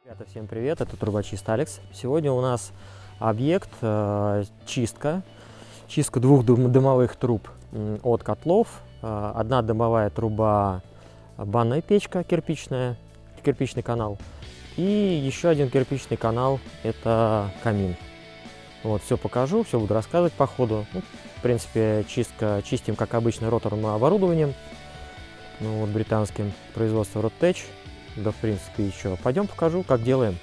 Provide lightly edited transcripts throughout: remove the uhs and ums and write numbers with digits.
Ребята, всем привет, это трубочист Алекс. Сегодня у нас объект чистка двух дымовых труб от котлов. Одна дымовая труба банная печка кирпичная, кирпичный канал, и еще один кирпичный канал это камин. Вот, все покажу, все буду рассказывать по ходу. Ну, в принципе, чистим как обычно роторным оборудованием, вот, британским производства Rottech. Да, в принципе, еще. Пойдем покажу, как делаем.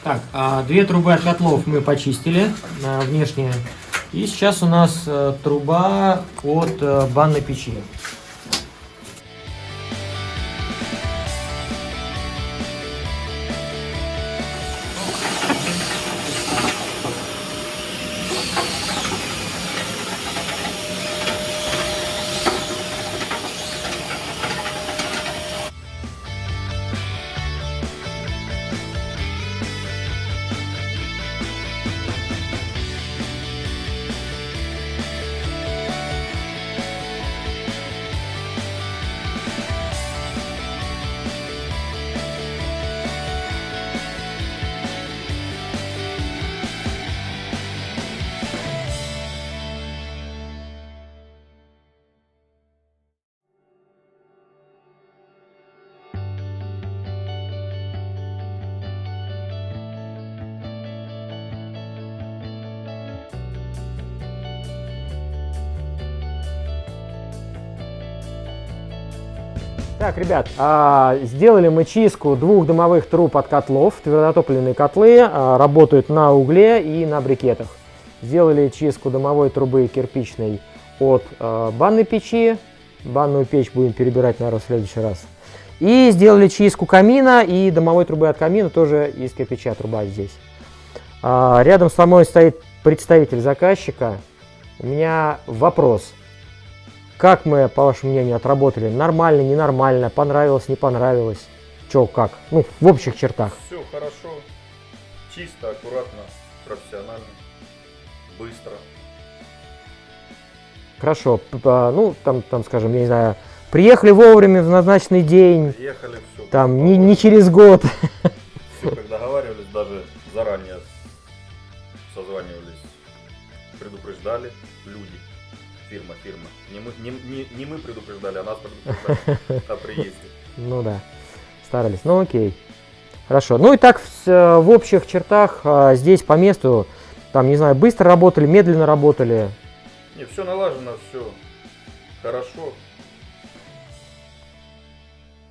Так, две трубы от котлов мы почистили, внешние. И сейчас у нас труба от банной печи. Так, ребят, сделали мы чистку двух дымовых труб от котлов. Твердотопливные котлы работают на угле и на брикетах. Сделали чистку дымовой трубы кирпичной от банной печи. Банную печь будем перебирать, наверное, в следующий раз. И сделали чистку камина и дымовой трубы от камина, тоже из кирпича труба здесь. Рядом со мной стоит представитель заказчика. У меня вопрос. Как мы, по вашему мнению, отработали? Нормально, ненормально, понравилось, не понравилось? Че, как? Ну, в общих чертах. Все хорошо, чисто, аккуратно, профессионально, быстро. Хорошо, ну, там, скажем, я не знаю, приехали вовремя в назначенный день. Приехали, все. Там, не через год. Все, как договаривались, даже заранее созванивались, предупреждали люди. Фирма. Не мы предупреждали, а нас предупреждали о приезде. Ну да, старались. Ну окей. Хорошо. Ну и так в общих чертах здесь по месту, там, не знаю, быстро работали, медленно работали. Не, все налажено, все хорошо.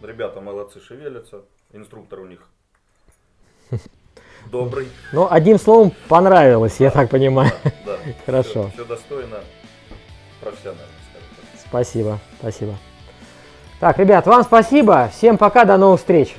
Ребята молодцы, шевелятся. Инструктор у них добрый. Ну, одним словом, понравилось, я так понимаю. Да. Хорошо. Все достойно, профессионально. Спасибо. Так, ребят, вам спасибо. Всем пока, до новых встреч.